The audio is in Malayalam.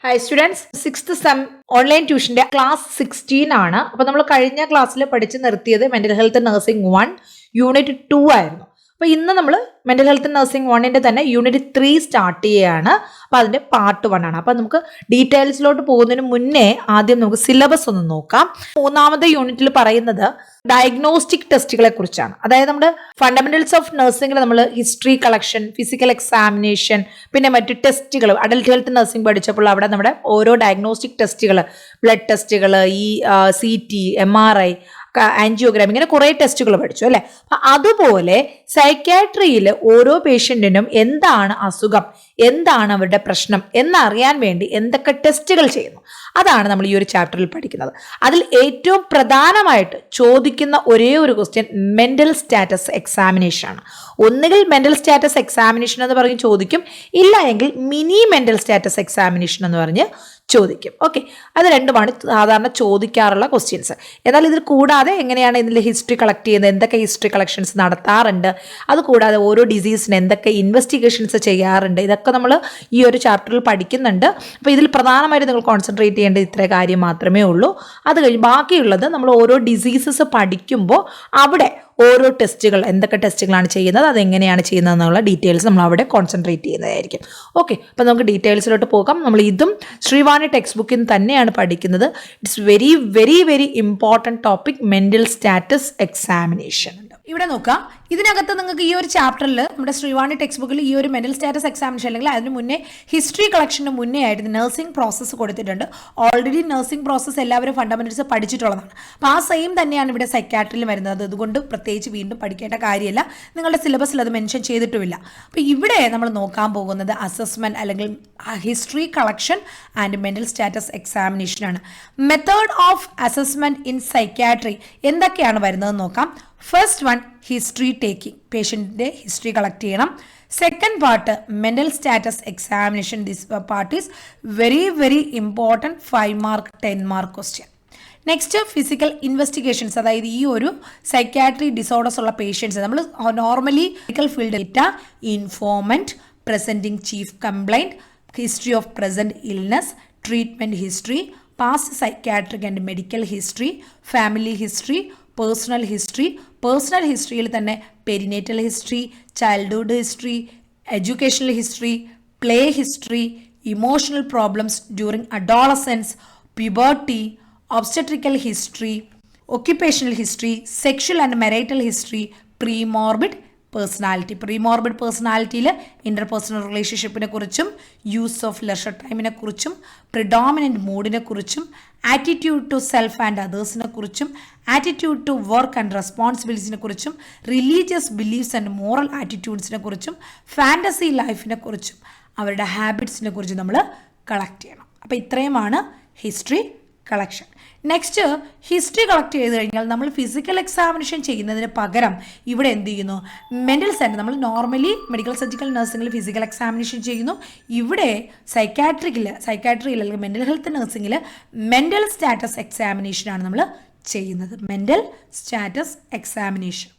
Hi students, 6th sem online ട്യൂഷന്റെ ക്ലാസ് 16 ആണ്. അപ്പോൾ നമ്മൾ കഴിഞ്ഞ ക്ലാസ്സിൽ പഠിച്ചു നിർത്തിയത് മെന്റൽ ഹെൽത്ത് നഴ്സിംഗ് 1 യൂണിറ്റ് 2 ആയിരുന്നു. അപ്പോൾ ഇന്ന് നമ്മൾ മെന്റൽ ഹെൽത്ത് നഴ്സിംഗ് 1ന്റെ തന്നെ യൂണിറ്റ് 3 സ്റ്റാർട്ട് ചെയ്യുകയാണ്. അപ്പോൾ അതിന്റെ പാർട്ട് 1 ആണ്. അപ്പോൾ നമുക്ക് ഡീറ്റെയിൽസിലോട്ട് പോകുന്നതിന് മുന്നേ ആദ്യം നമുക്ക് സിലബസ് ഒന്ന് നോക്കാം. മൂന്നാമത്തെ യൂണിറ്റിൽ പറയുന്നത് ഡയഗ്നോസ്റ്റിക് ടെസ്റ്റുകളെ കുറിച്ചാണ്. അതായത് നമ്മുടെ ഫണ്ടമെന്റൽസ് ഓഫ് നഴ്സിംഗിൽ നമ്മൾ ഹിസ്റ്ററി കളക്ഷൻ, ഫിസിക്കൽ എക്സാമിനേഷൻ, പിന്നെ മറ്റു ടെസ്റ്റുകൾ, അഡൽട്ട് ഹെൽത്ത് നഴ്സിംഗ് പഠിച്ചപ്പോൾ അവിടെ നമ്മുടെ ഓരോ ഡയഗ്നോസ്റ്റിക് ടെസ്റ്റുകൾ, ബ്ലഡ് ടെസ്റ്റുകൾ, ഈ CT, MRI, ആൻജിയോഗ്രാം, ഇങ്ങനെ കുറേ ടെസ്റ്റുകൾ പഠിച്ചു അല്ലേ. അതുപോലെ സൈക്യാട്രിയിൽ ഓരോ പേഷ്യൻറ്റിനും എന്താണ് അസുഖം, എന്താണ് അവരുടെ പ്രശ്നം എന്നറിയാൻ വേണ്ടി എന്തൊക്കെ ടെസ്റ്റുകൾ ചെയ്യുന്നു, അതാണ് നമ്മൾ ഈ ഒരു ചാപ്റ്ററിൽ പഠിക്കുന്നത്. അതിൽ ഏറ്റവും പ്രധാനമായിട്ട് ചോദിക്കുന്ന ഒരേ ഒരു ക്വസ്റ്റ്യൻ മെന്റൽ സ്റ്റാറ്റസ് എക്സാമിനേഷൻ ആണ്. ഒന്നുകിൽ മെന്റൽ സ്റ്റാറ്റസ് എക്സാമിനേഷൻ എന്ന് പറഞ്ഞ് ചോദിക്കും, ഇല്ല എങ്കിൽ മിനി മെന്റൽ സ്റ്റാറ്റസ് എക്സാമിനേഷൻ എന്ന് പറഞ്ഞ് ചോദിക്കും. ഓക്കെ, അത് രണ്ടുമാണ് സാധാരണ ചോദിക്കാറുള്ള ക്വസ്റ്റ്യൻസ്. എന്നാൽ ഇതിൽ കൂടാതെ എങ്ങനെയാണ് ഇതിൽ ഹിസ്റ്ററി കളക്ട് ചെയ്യുന്നത്, എന്തൊക്കെ ഹിസ്റ്ററി കളക്ഷൻസ് നടത്താറുണ്ട്, അതുകൂടാതെ ഓരോ ഡിസീസിന് എന്തൊക്കെ ഇൻവെസ്റ്റിഗേഷൻസ് ചെയ്യാറുണ്ട്, ഇതൊക്കെ നമ്മൾ ഈ ഒരു ചാപ്റ്ററിൽ പഠിക്കുന്നുണ്ട്. അപ്പോൾ ഇതിൽ പ്രധാനമായിട്ട് നിങ്ങൾ കോൺസെൻട്രേറ്റ് ചെയ്യേണ്ട ഇത്ര കാര്യം മാത്രമേ ഉള്ളൂ. അത് കഴിഞ്ഞ് ബാക്കിയുള്ളത് നമ്മൾ ഓരോ ഡിസീസസ് പഠിക്കുമ്പോൾ അവിടെ ഓരോ ടെസ്റ്റുകൾ, എന്തൊക്കെ ടെസ്റ്റുകളാണ് ചെയ്യുന്നത്, അതെങ്ങനെയാണ് ചെയ്യുന്നത് എന്നുള്ള ഡീറ്റെയിൽസ് നമ്മൾ അവിടെ കോൺസെൻട്രേറ്റ് ചെയ്യുന്നതായിരിക്കും. ഓക്കെ, അപ്പോൾ നമുക്ക് ഡീറ്റെയിൽസിലോട്ട് പോകാം. നമ്മൾ ഇതും ശ്രീവാണി ടെക്സ്റ്റ് ബുക്കിൽ നിന്ന് തന്നെയാണ് പഠിക്കുന്നത്. It's very very very important topic, mental status examination. ഇവിടെ നോക്കാം, ഇതിനകത്ത് നിങ്ങൾക്ക് ഈ ഒരു ചാപ്റ്ററിൽ നമ്മുടെ ശ്രീവാണി ടെക്സ്റ്റ് ബുക്കിൽ ഈ ഒരു മെന്റൽ സ്റ്റാറ്റസ് എക്സാമിനേഷൻ അല്ലെങ്കിൽ അതിന് മുന്നേ ഹിസ്റ്ററി കളക്ഷന് മുന്നേ ആയിട്ട് നഴ്സിംഗ് പ്രോസസ്സ് കൊടുത്തിട്ടുണ്ട്. ഓൾറെഡി നഴ്സിംഗ് പ്രോസസ്സ് എല്ലാവരും ഫണ്ടമെന്റൽസ് പഠിച്ചിട്ടുള്ളതാണ്. അപ്പോൾ ആ സെയിം തന്നെയാണ് ഇവിടെ സൈക്യാട്രിയിൽ വരുന്നത്. അതുകൊണ്ട് പ്രത്യേകിച്ച് വീണ്ടും പഠിക്കേണ്ട കാര്യമില്ല, നിങ്ങളുടെ സിലബസിൽ അത് മെൻഷൻ ചെയ്തിട്ടുമില്ല. അപ്പോൾ ഇവിടെ നമ്മൾ നോക്കാൻ പോകുന്നത് അസസ്മെന്റ് അല്ലെങ്കിൽ history collection and mental status examination ആണ്. Method of assessment in psychiatry എന്തൊക്കെയാണ് വരുന്നതെന്ന് നോക്കാം. ഫസ്റ്റ് വൺ, ഹിസ്റ്ററി ടേക്കിംഗ്, പേഷ്യൻറ്റിൻ്റെ ഹിസ്റ്ററി കളക്ട് ചെയ്യണം. Second part mental status examination. This part is very very important, 5 mark 10 mark question. Next physical investigations, അതായത് ഈ ഒരു സൈക്യാട്രി ഡിസോർഡേഴ്സ് ഉള്ള പേഷ്യൻസ് നമ്മൾ normally medical field data, informant, presenting chief complaint, history of present illness, treatment history, past psychiatric and medical history, family history, personal history. Personal ഹിസ്റ്ററിയിൽ തന്നെ perinatal history, childhood history, educational history, play history, emotional problems during adolescence, puberty, obstetrical history, occupational history, sexual and marital history, premorbid personality. Premorbid പേഴ്സണാലിറ്റിയിൽ ഇൻ്റർപേഴ്സണൽ റിലേഷൻഷിപ്പിനെ കുറിച്ചും, യൂസ് ഓഫ് ലെഷർ ടൈമിനെ കുറിച്ചും, പ്രിഡോമിനൻറ്റ് മൂഡിനെ കുറിച്ചും, ആറ്റിറ്റ്യൂഡ് ടു സെൽഫ് ആൻഡ് അതേഴ്സിനെ കുറിച്ചും, ആറ്റിറ്റ്യൂഡ് ടു വർക്ക് ആൻഡ് റെസ്പോൺസിബിലിറ്റീസിനെ കുറിച്ചും, റിലീജിയസ് ബിലീഫ്സ് ആൻഡ് മോറൽ ആറ്റിറ്റ്യൂഡ്സിനെ കുറിച്ചും, ഫാൻറ്റസി ലൈഫിനെ കുറിച്ചും, അവരുടെ ഹാബിറ്റ്സിനെ കുറിച്ചും നമ്മൾ കളക്ട് ചെയ്യണം. അപ്പോൾ ഇത്രയുമാണ് history collection. Next, history collect ചെയ്ത് കഴിഞ്ഞാൽ നമ്മൾ ഫിസിക്കൽ എക്സാമിനേഷൻ ചെയ്യുന്നതിന് പകരം ഇവിടെ എന്ത് ചെയ്യുന്നു, മെൻ്റൽ സ്റ്റാറ്റസ്, നമ്മൾ നോർമലി മെഡിക്കൽ സർജിക്കൽ നഴ്സിംഗിൽ ഫിസിക്കൽ എക്സാമിനേഷൻ ചെയ്യുന്നു. ഇവിടെ സൈക്യാട്രിയിൽ അല്ലെങ്കിൽ മെൻ്റൽ ഹെൽത്ത് നഴ്സിംഗിൽ മെൻ്റൽ സ്റ്റാറ്റസ് എക്സാമിനേഷനാണ് നമ്മൾ ചെയ്യുന്നത്. Mental status examination.